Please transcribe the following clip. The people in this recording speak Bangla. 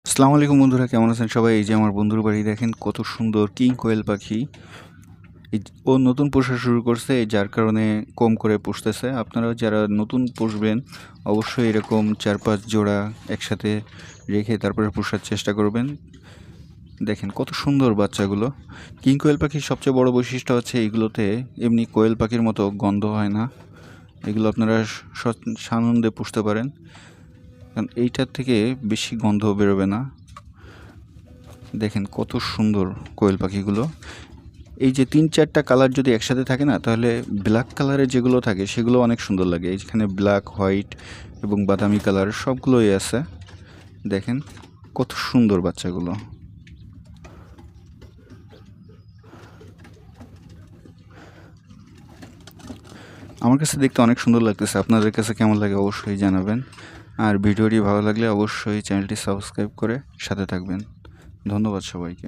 আসসালামু আলাইকুম বন্ধুরা, কেমন আছেন সবাই? এই যে আমার বন্ধুর বাড়ি দেখেন কত সুন্দর কিং কোয়েল পাখি। ও নতুন পোষা শুরু করছে, যার কারণে কম করে পুষতেছে। আপনারা যারা নতুন পুষবেন অবশ্যই এরকম 4-5 জোড়া একসাথে রেখে তারপরে পোষার চেষ্টা করবেন। দেখেন কত সুন্দর বাচ্চাগুলো। কিং কোয়েল পাখির সবচেয়ে বড় বৈশিষ্ট্য হচ্ছে এগুলোতে এমনি কোয়েল পাখির মতো গন্ধ হয় না। এগুলো আপনারা সানন্দে পুষতে পারেন, কারণ এইটার থেকে বেশি গন্ধ বেরোবে না। দেখেন কত সুন্দর কোয়েল পাখিগুলো। এই যে 3-4টা কালার যদি একসাথে থাকে না, তাহলে ব্ল্যাক কালারের যেগুলো থাকে সেগুলো অনেক সুন্দর লাগে। এইখানে ব্ল্যাক, হোয়াইট এবং বাদামি কালার সবগুলোই আছে। দেখেন কত সুন্দর বাচ্চাগুলো। আমার কাছে দেখতে অনেক সুন্দর লাগতেছে। আপনাদের কাছে কেমন লাগে অবশ্যই জানাবেন। আর ভিডিওটি ভালো লাগলে অবশ্যই চ্যানেলটি সাবস্ক্রাইব করে সাথে থাকবেন। ধন্যবাদ সবাইকে।